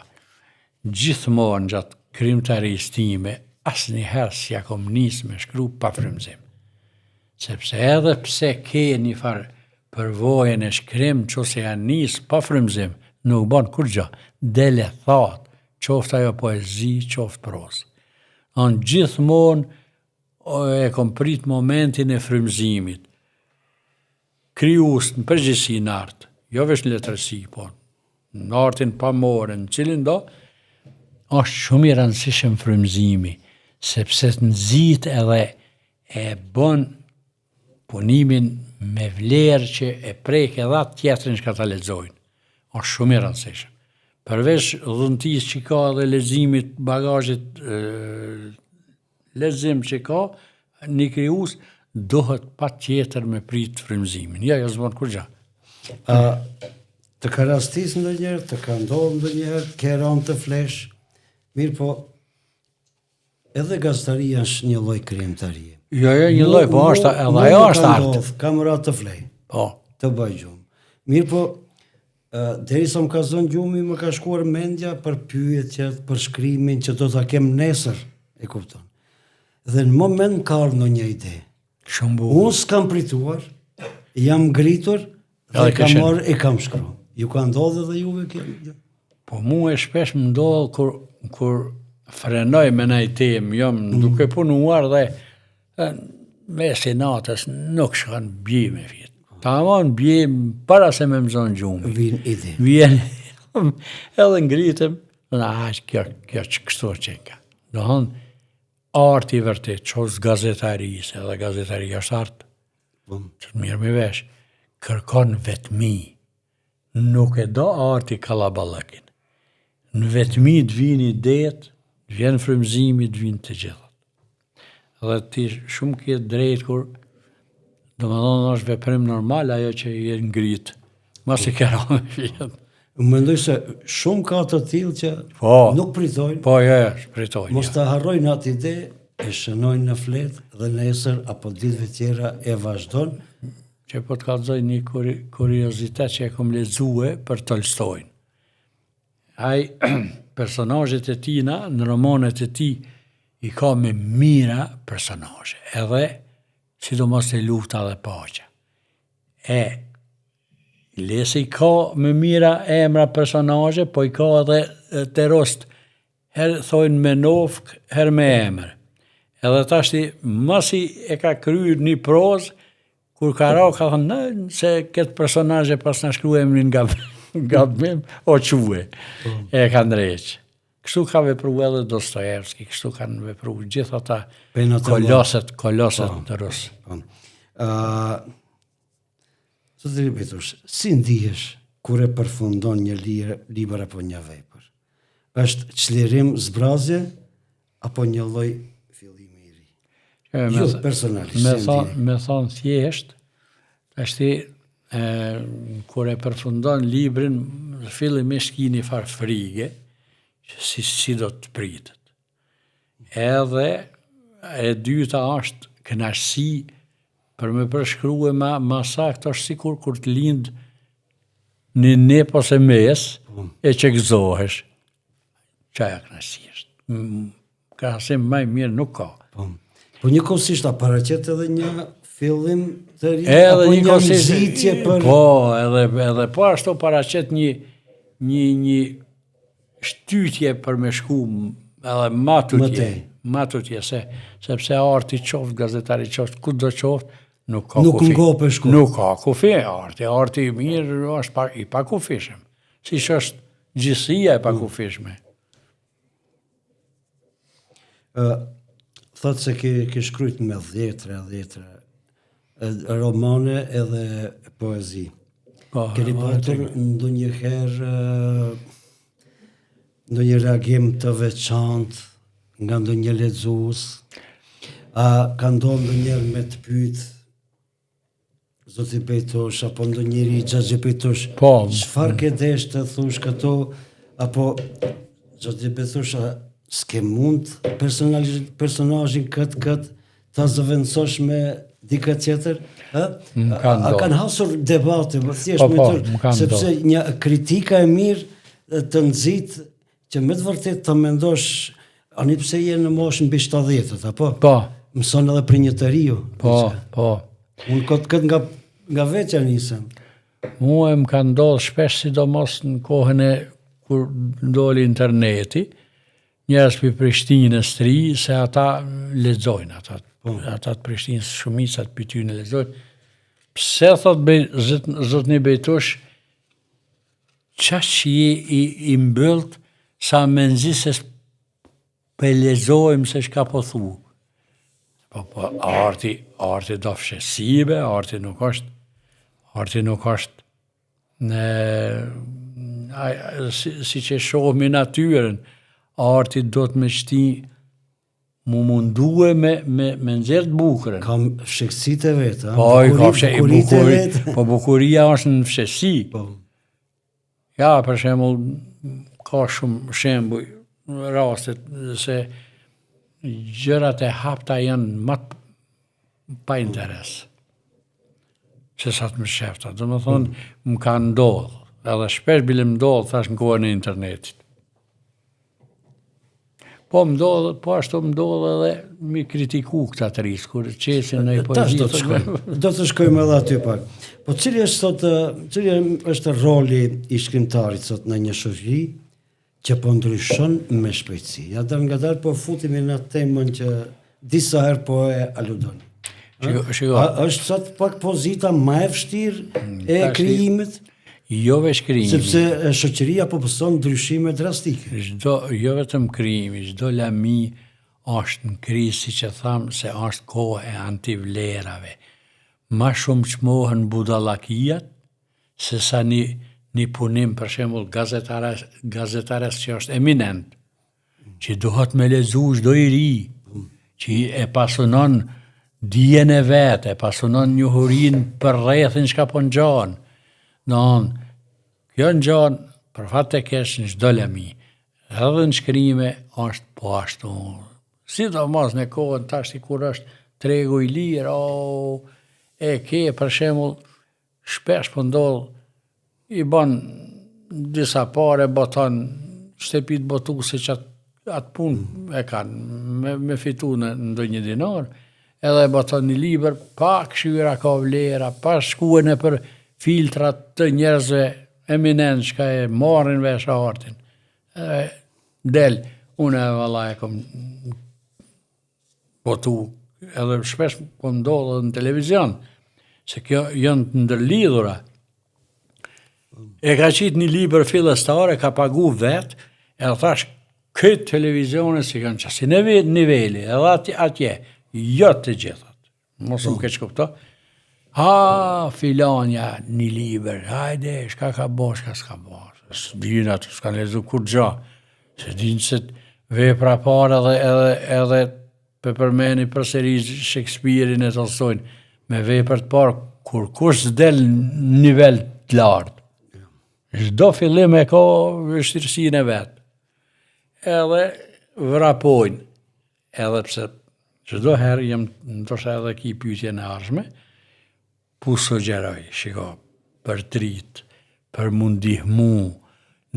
Gjithmonë gjatë krimtarisë time, asnjëherë s'ja kom nisë me shkru pa frymëzim. Sepse edhe pse ke një farë përvojën e shkrim, qose janë nisë pa frymëzim, nuk ban kur gjë, dele thatë, qoftë ajo poezi, qoftë prozë. Anë gjithmonë e kom prit momentin e frymëzimit. Krijues në përgjithësi në art, jo veç në letërsi, po në artin pamore, në cilin do, është shumë i rëndësishëm frymëzimi, sepse të nxit edhe e bën punimin me vlerë që e prek edhe atë tjetrin që ka ta lexojnë. Është shumë i rëndësishëm. Përveç dhuntis që ka dhe leximit, bagazhit lexim që ka, një krijues dohet patjetër me prit frymëzimin. Ja, jo s'bën kur gjë.
Të ka rastis ndonjëherë, të ka ndodhur ndonjëherë, ke rënë të flesh, mirë po, edhe gazetaria është një lloj krijimtarie.
Jo, një lloj, po është edhe ajo është art.
Kam ratë të flej.
Po.
Të bëj gjumë. Mirë po, derisa më ka zënë gjumi, më ka shkuar mendja për pyetjet, për shkrimin që do ta kem nesër, e kupton. Dhe në moment ka ardhur ndonjë ide.
Shumë bukur.
Unë s'kam prituar, jam ngritur dhe kam marrë e kam shkruar. Ju ka ndodhur edhe juve kjo?
Po mua shpesh më ndodh kur frenoj me një temë, jam duke punuar dhe mes i natës nuk shkon bje me fjet. Tamam bje para se me mëzon gjumë.
Vjen ide.
Vjen edhe ngritem, kjo që kështu që ka. Dohon arti vërtet, qos gazetarisë, edhe gazetaria është art, që të mirë me vesh, kërkon vetmi, nuk e do arti kalabalëkin. Në vetmi të vini det, të vjen frymëzimi, të vinë të gjithat. Dhe ti shumë ke drejt kur, do më thonë është veprim normal ajo që i ngrit, mas i kera me fjetë.
Më mendoj se shumë ka të tillë që nuk pritojnë.
Po, pritojnë.
Mos ta harrojnë atë ide, e shënojnë në flet dhe nesër apo ditëve tjera e vazhdon.
Që po të kallëzoj një kuriozitet që e kom lexue për Tolstojnë. Ai personazhet e tina, në romanet e tij i ka me mira personazhe, edhe sidomos e lufta dhe paqja. Lesi ka me mira emra personazhe, po i ka edhe të rost, herë thojnë me nofk, herë me emër. Edhe tashti, masi e ka kryer një prozë, kur ka ra, ka thënë, se këtë personazhe pas në shkru emrin gabim, o quve, e ka ndreqë. Kështu ka vepru edhe Dostojevski, kështu kanë vepru gjithë ata koloset të rusë.
Zotëri Bitush, si ndihesh kur e përfundon një libër apo një vepër? Është çlirim zbrazje apo një lloj fillimi i ri? Jo personalisht.
Me thonë thjesht, ashti kur e përfundon librin, fillimisht ki një farë frige, si do të pritet. Edhe e dyta është kënaqësi për me përshkrue ma sakt është sikur kur të lind një nep ose mes e që gëzohesh. Qaja kënaqësi është. Krahasim më mirë nuk ka.
Po njëkohësisht paraqet edhe një fillim të ri apo një nxitje për
edhe po ashtu paraqet një shtytje për me shku edhe matutje sepse arti qoftë, gazetari qoftë, kudo qoftë, nuk ka kufi.
Nuk ngopesh ku.
Nuk ka kufi, arti i mirë është i pakufishëm. Siç është gjithësia e pakufishme.
Thotë se ke shkruajt me dhjetra, romane edhe poezi. Keni patur ndonjëherë ndonjë reagim të veçantë nga ndonjë lexues? A ka ndodhur ndonjëherë me të pyet Zoti Bejtosh apo ndonjëri Xhaxhi Bejtosh? Çfarë ke desh të thush këto apo Zoti Bejtosh s'ke mund personazhin këtë ta zëvendësosh me dikë tjetër? A kanë hasur debate, sepse një kritika e mirë të nxit që me të vërtet të mendosh ani pse je në moshën mbi 70-të, apo?
Po.
Mëson edhe për një të riu.
Po.
Unë këtë nga veçja nisem.
Mua më ka ndodhur shpesh, sidomos në kohën e kur ndoli interneti, njerëz për Prishtinës të ri, se ata lexojnë ata të Prishtinës, shumicat për ty në lexojnë. Pse thot Zotni Bejtosh, qaq je i mbyllt sa me nëzisës për lexojmë se shka po thu. Po arti do fshesive, arti nuk është si që shohëm i natyrën, arti do të me shti mu mundue me nxjerr të bukurën.
Kam fshekësit e vetë,
bukurit e vetë. Po bukuria është në fshesi. Ja, për shembull, ka shumë shembuj, rastet se gjërat e hapta janë më pa interes. Se sa të më shefta. Do më thonë, më ka ndodhë. Edhe shpesh bile më ndodhë, thash në kohën e internetit. Po ashtu më ndodhë edhe mi kritiku këta të risë, kur qesin në i poezit.
Do të shkojmë edhe aty pak. Po cili është roli i shkrimtarit sot në një shoqëri që po ndryshon me shpejtësi? Ja nga dalë po futemi në temën që disa herë po e aludoni. Është sot pak pozita më e vështirë e krijimit?
Jo veç krijimi.
Sepse shoqëria po pëson ndryshime drastike.
Jo vetëm krijimi, çdo lami është në krizë, siç e tham, se është kohë e antivlerave. Ma shumë çmohen budallakiat se sa një punim, për shembull, gazetares që është eminent, që duhet me lexu çdo i ri, që e pasunon dijen e vet, e pasunon njohurinë për rrethin çka po ngjan. Kjo ngjan për fat të keq në çdo lami. Edhe në shkrime është po ashtu. Sidomos në kohën tash kur është tregu i lirë, për shembull, shpesh po ndodh i bën disa pare, boton shtepit botuese që atë punë e kanë me fitu në ndonjë dinar, edhe boton një libër pa këshyra ka vlera, pa shkuën e për filtrat të njerëzve eminent që e marrin vesh artin. Unë e valla e kom botu, edhe shpesh po ndodhë në televizion, se kjo janë të ndërlidhura. E ka qitë një libër fillestare, ka pagu vetë, edhe thash, këtë televizionet si kanë qasi niveli, edhe atje, jo të gjithat. Mos më keq kupto. Filanja një libër, hajde, shka ka bo, shka s'ka bo. S'dina të s'ka lezu kur gja. Se dinë se vepra parë edhe përmeni përseri Shakespeare-in e Tolstojnë, me vepër të parë, kur kush s'del nivel të lartë. Çdo fillim e ka vështirësinë e vet. Edhe vrapojnë. Edhe pse çdo herë ndoshta edhe ki pyetjen e ardhshme, pu sugjeroj, shiko, për dritë, për mu ndihmu,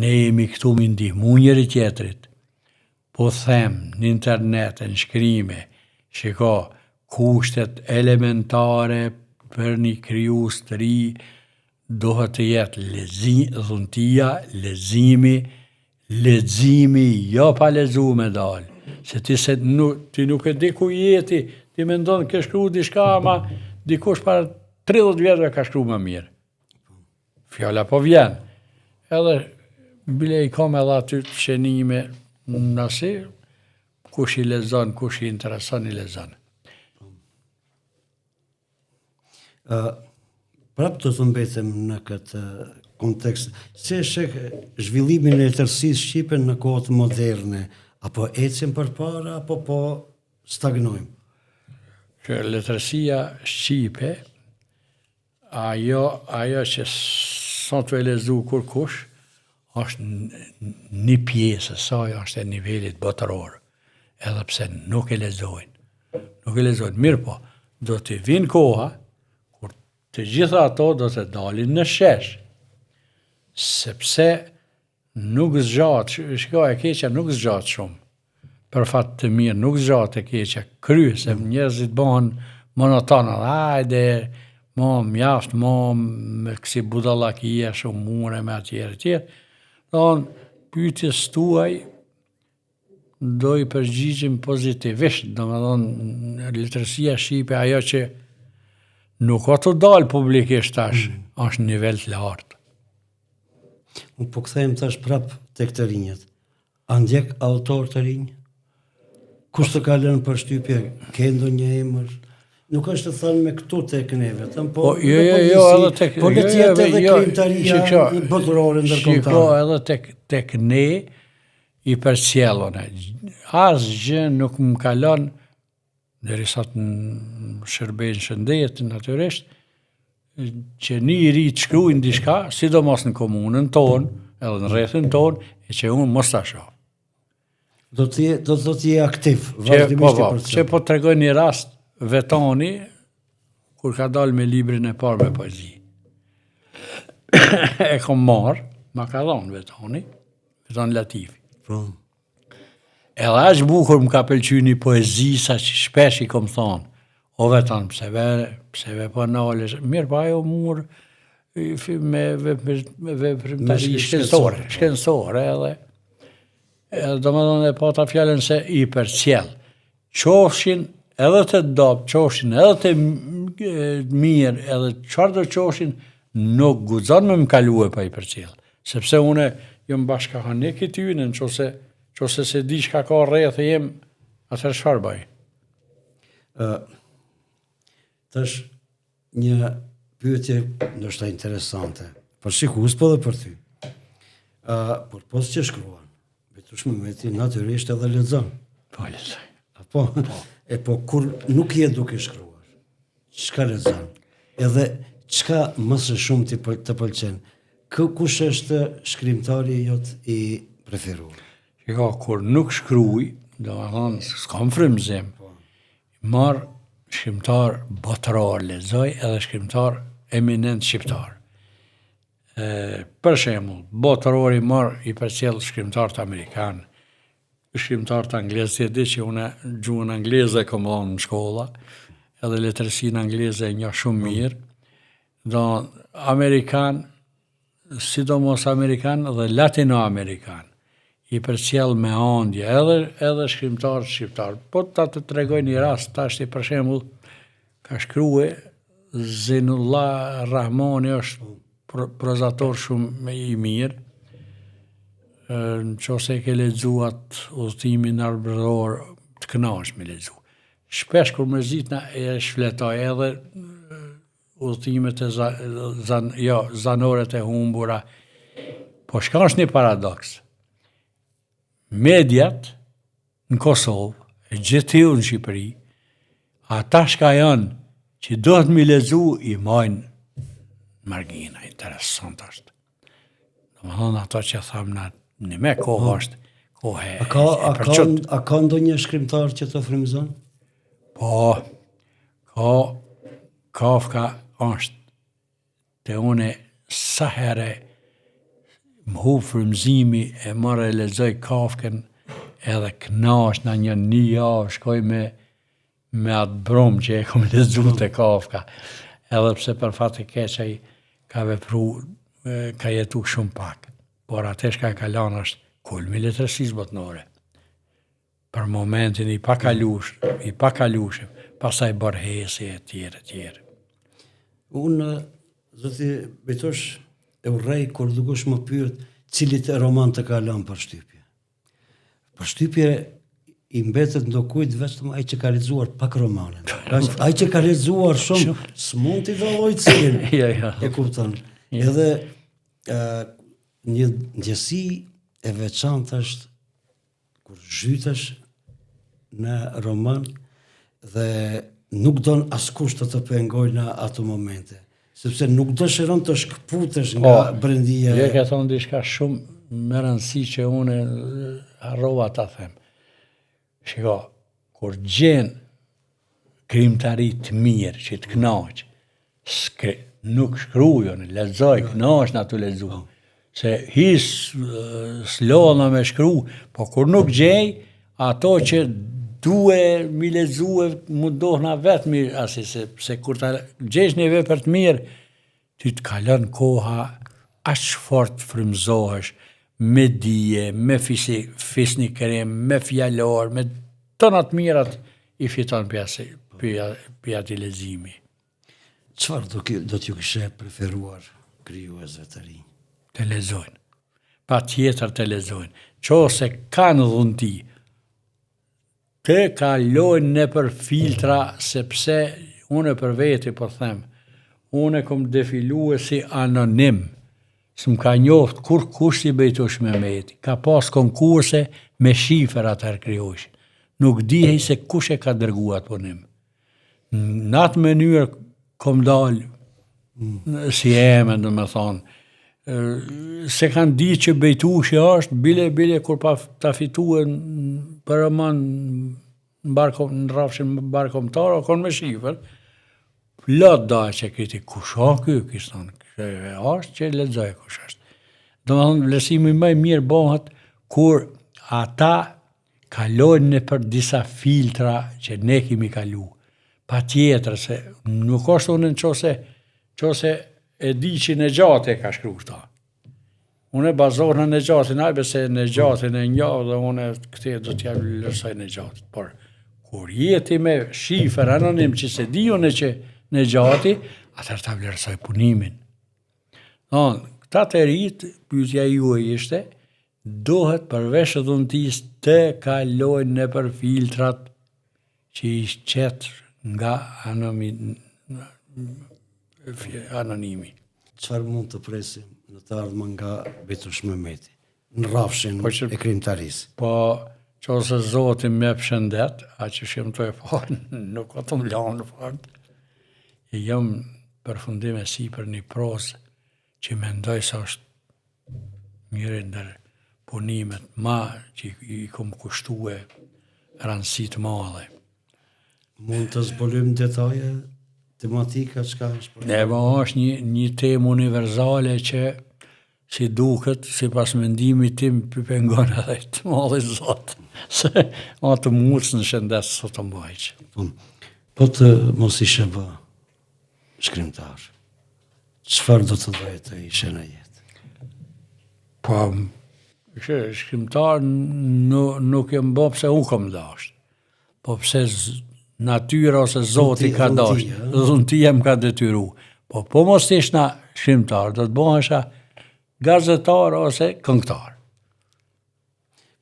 ne jemi këtu mi ndihmu njëri tjetrit, po them në internet, në shkrime, shiko, kushtet elementare për një krijues të ri duhet të jetë dhuntia, leximi, jo pa lexu me dal. Se ti nuk e di ku jeti, ti mendon ke shkruar diçka, ama dikush para 30 vjetëve ka shkruar më mirë. Fjala po vjen. Edhe bile i kam edhe aty të qenime nëse kush i lexon, kush i intereson i lexon.
Prapë të mbetem në këtë kontekst, se shek zhvillimin e letërsisë shqipe në kohët moderne, apo ecim përpara, apo po stagnojmë?
Që letërsia shqipe, ajo që son të e lezu kur kush, është një pjesë e saj, është e nivelit botëror, edhe pse nuk e lexojnë. Nuk e lexojnë, mirë po, do të vinë koha, kur të gjitha ato do të dalin në shesh, sepse nuk zgjat, shikoj e keqja nuk zgjat shumë, për fat të mirë nuk zgjat e keqja, se njerëzit bëhen monotonë, hajde, mjaft, me kësi budallakia shumë mure me atjerë. Pyetjes tuaj do i përgjigjim pozitivisht, domethënë letërsia shqipe ajo që nuk ka të dalë publikisht tash, është në nivel të lartë.
Unë po kthejmë tash prap tek të rinjët. A ndjek autor të rinj? Kush të ka lënë përshtypje, ke ndonjë emër? Nuk është të thënë me këtu tek ne vetëm, po
edhe tek
po le të jetë edhe krijtaria botërore ndërkombëtare.
Shiko, edhe tek ne i përcjellon. Asgjë nuk më kalon derisa të shërbejnë shëndet natyrisht, që një i ri të shkruajnë diçka, sidomos në komunën tonë, edhe në rrethin tonë, e që unë mos ta shoh.
Do të je aktiv, vazhdimisht i përcjell.
Që po tregoj një rast Vetoni, kur ka dalë me librin e parë me poezi. E kom marrë, ma ka dhonë Vetoni Latifi. Edhe aq bukur më ka pëlqy një poezi sa që shpesh i kom thonë, o Veton, pse ve po nalesh, mirë pa ajo mur me veprimtari shkencore edhe do më dhënë e pa ta fjallën se i përcjell. Qofshin edhe të dobë, qofshin edhe të mirë, edhe çfarë do qofshin, nuk guxon me më kalue pa i përcjell. Sepse une jam bashkahanik i tyne, nëse se di çka ka rreth e jem, atëherë çfarë bëj?
Tash një pyetje ndoshta interesante, për shikues po dhe për ty. Por pos që shkruan, Betush Mehmeti natyrisht edhe lexon.
Po lexoj.
Po kur nuk je duke shkruar, çka lexon? Edhe çka më së shumti të pëlqen? Kush është shkrimtari jot i preferuar?
Shiko, kur nuk shkruaj, domethënë s'kam frymëzim. Marr shkrimtar botëror lexoj edhe shkrimtar eminent shqiptar. Për shembull, botërori marr i përcjell shkrimtarët amerikan, shkrimtarët anglezë, di që une gjuhën angleze kom dhënë në shkolla, edhe letërsinë angleze e njoh shumë mirë. Do amerikan, sidomos amerikan dhe latinoamerikan, i përcjell me andje, edhe shkrimtarët shqiptar. Po ta të tregoj një rast, tash për shembull, ka shkruar Zenullah Rahmani, është prozator shumë i mirë. Nëse ke lexuat Udhëtimin Arbëror, të kënaqesh me lexu. Shpesh kur mërzitna e shfletoj edhe udhëtimet e zanoret e humbura. Po shka është një paradoks. Mediat në Kosovë, e gjithë në Shqipëri, ata shka janë që dohet mi lexu i majnë margina, interesant është. Domethënë ato që thamë në me kohë është kohë e përqut.
A ka ndonjë shkrimtar që të frymëzon?
Po, Kafka është të une sa herë më hu frymëzimi e marrë e lexoj Kafkën edhe knash në një javë shkoj me atë brom që e kom lexu të Kafka. Edhe pse për fat të keq ai ka vepru, ka jetu shumë pak. Por atë shka ka lanë është kulmi i letërsisë botnore. Për momentin i pakalushëm, pastaj Borghesi e tjerë.
Unë, zoti Bejtosh, e urrej kur dukush më pyet cilit roman të ka lënë për shtypje. Për shtypje i mbetet ndokujt vetëm ai që ka lexuar pak romane. Ai që ka lexuar shumë s'mund t'i dalloj cilin. E kupton. Edhe një ndjesi e veçantë është kur zhytesh në roman dhe nuk don askush të pengoj në ato momente, sepse nuk dëshiron të shkëputesh nga brendia.
Je ka thonë diçka shumë me rëndësi që unë harrova ta them. Shiko, kur gjen krimtari të mirë që të kënaq, nuk shkrujon, lexoj, kënaq na të lexu. Se his s'lodha me shkru, po kur nuk gjej, ato që duhe mi lexue mundohna vetëmi, se kur ta gjesh një vepër të mirë, ty të kalon koha aq fort frymëzohesh me dije, me fisnikërim, me fjalor, me tonat mirat i fiton për ati leximi.
Çfarë do t'ju kishe preferuar krijuesve të rinj?
Të lexojnë. Pa tjetër të lexojnë. Qose kanë dhunti, të kalojnë në për filtra, sepse unë për veti po them, unë kom defilue si anonim, s'm ka njoft kur kush i Bejtosh Mehmeti, ka pas konkurse me shifer atër krijueshin. Nuk dihej se kush e ka dërguar punim. Në atë mënyrë kom dalë si emën, do me thonë, se kanë di që Bejtushi është, bile kur pa ta fituen për roman në rrafshin barkomtar, o konë me shifer, lot da që këti, kush o kjo, kishtë thonë, është që lexoj kush është. Do me thonë, vlerësimi më i mirë bëhet kur ata kalojnë në për disa filtra që ne kemi kalu. Pa tjetër, se nuk është unë në qose e di që Nexhati ka shkru këta. Unë e bazohë në Nexhatin, ajbe se Nexhatin e njavë dhe unë këte do t'ja lërsoj Nexhatit. Por, kur jeti me shifer anonim që se di unë që Nexhati, atër ta vlerësoj punimin. Këta të rritë, pyetja ju e ishte, dohet përveç dhuntis të kalojnë në për filtrat që i qetë nga anonimi.
Çfarë mund të presim në të ardhmen nga Bejtosh Mehmeti, në rrafshin e krimtarisë?
Po, qose Zoti me përshëndet, a që shemtoj fort, nuk o të më lanë në fort. E jam përfundim e si për një prozë që mendoj se është njëri ndër punimet ma që i kom kushtue rëndësit madhe.
Mund të zbulim detaje, tematika, çka është?
Është një temë universale që si duket, si pas mendimit tim, pengon edhe të madhi Zot, se atë mundës në shëndet së të mbajqë.
Po të mos ishe bë shkrimtar, çfarë do të doje të ishe në jetë?
Po, shkrimtar nuk e më bë pse unë kom dasht, po pse natyra ose Zoti ka dasht, dhuntia më ka detyru. Po mos ish na shkrimtar, do të bëhesha gazetar ose këngëtar.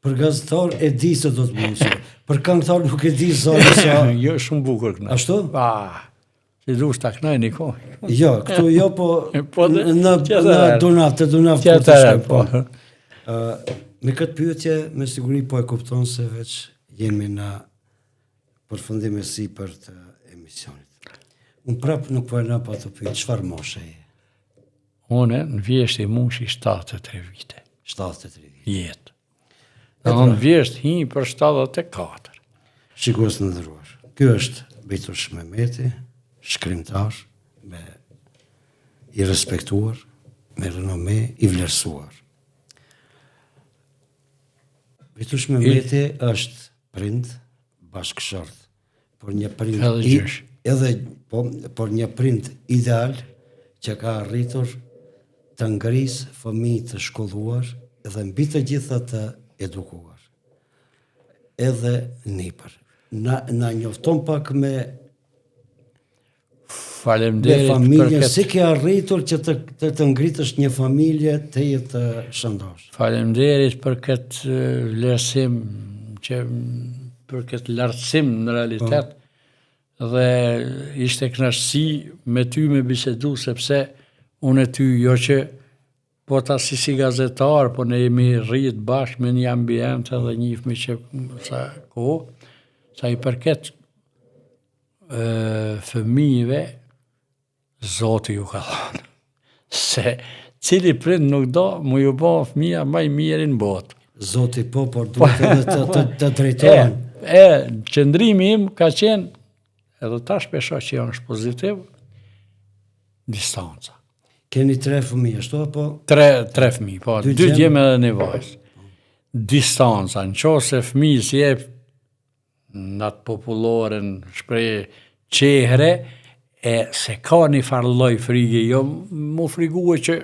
Për gazetar e di se do të mundësh. Për këngëtar nuk e di zoti sa.
Jo, shumë bukur këna.
Ashtu?
Si dush ta kënaj një kohë.
Jo, këtu jo, po në dunaf po. Me këtë pyetje, me siguri po e kupton se veç jemi në përfundim e sipër të emisionit. Unë prapë nuk po e na pa të pyet, çfarë moshe je?
Une në vjesht i mushi 73 vite.
73 vite?
Jetë. Në vjesht hi për 74.
Shikues të nderuar, ky është Bejtosh Mehmeti, shkrimtar me i respektuar, me renome, i vlerësuar. Bejtush Mehmeti është prind bashkëshort, por një prind por një prind ideal që ka arritur të ngrisë fëmijë të shkolluar dhe mbi të gjitha të edukuar. Edhe nipër. Na njofton pak me familjen, si ke arritur që të ngritësh një familje të jetë shëndosh.
Faleminderit për këtë vlerësim, për këtë lartësim në realitet, dhe ishte kënaqësi me ty me bisedu, sepse unë e ty jo që po ta si gazetar, po ne jemi rrit bashkë me një ambient edhe njihmi që sa kohë, sa i përket fëmijëve, Zoti ju ka dhënë. Se cili prind nuk do mu ju bë fëmija më i mirë në botë.
Zoti po, por duhet edhe të drejtohen.
Qëndrimi im ka qenë, edhe tash pesha që janë pozitiv, distanca.
Keni 3 fëmijë, ashtu apo?
3 fëmijë, po, 2 djemë edhe një vajzë. Distanca, në qo se fëmijës jep në atë popullorën shprej qehre, se ka një farë lloj frige, jo mu friguë që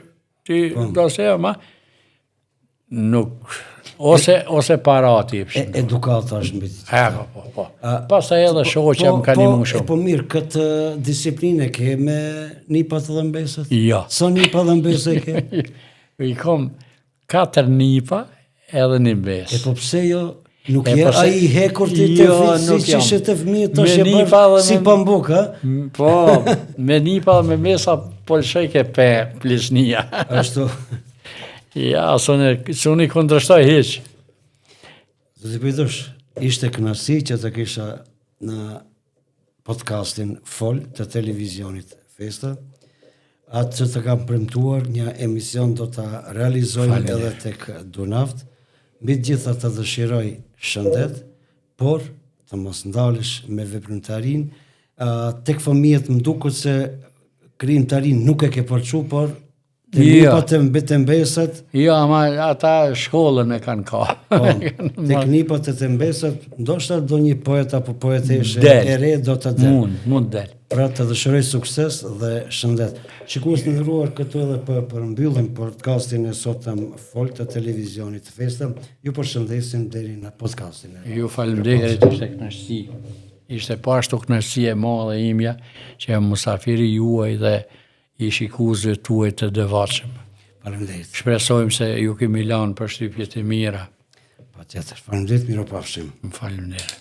ti do se ma, nuk, ose parati.
Edukata është mbi të.
Po. Pastaj edhe shoqja më ka ndihmuar shumë.
Po mirë, këtë disiplinë ke me nipat dhe mbesët?
Jo.
Sa nipa dhe mbesë ke?
I kom 4 nipa edhe një mbesë.
Po pse jo? Nuk je ai i hekur ti të fitës, si që ishte të fëmijët të shëbërë si pambuk, ha?
Po, me nipa dhe me mbesa polshej ke plisnia.
Ashtu.
Ja, së unë i kundrështoj heq.
Dhe të pëjdush, ishte kënaqësi që të kisha në podcastin Fol të televizionit Festa. Atë që të kam premtuar, një emision do të realizojnë edhe tek Dunaft. Mbi të gjitha të dëshiroj shëndet, por të mos ndalesh me veprimtarin. Tek fëmijët më duket se krijimtarin nuk e ke përçu, por të nipat të mbesët.
Jo, ama ata shkollën e kanë ka.
Tek nipat të mbesët, ndoshta do një poet apo poeteshe e re do të del.
Mund del.
Pra të dëshiroj sukses dhe shëndet. Shikues të nderuar, këtu edhe për mbyllim podcastin e sotëm Fol të televizionit Festa, ju përshëndesim deri në podcastin.
Ju faleminderit, ishte kënaqësi. Ishte po ashtu kënaqësi e madhe imja që jam musafiri juaj dhe i shikuesve tuaj të devotshëm.
Faleminderit.
Shpresojmë se ju kemi lanë përshtypjet e mira.
Patjetër. Faleminderit, miropafshim.
Faleminderit.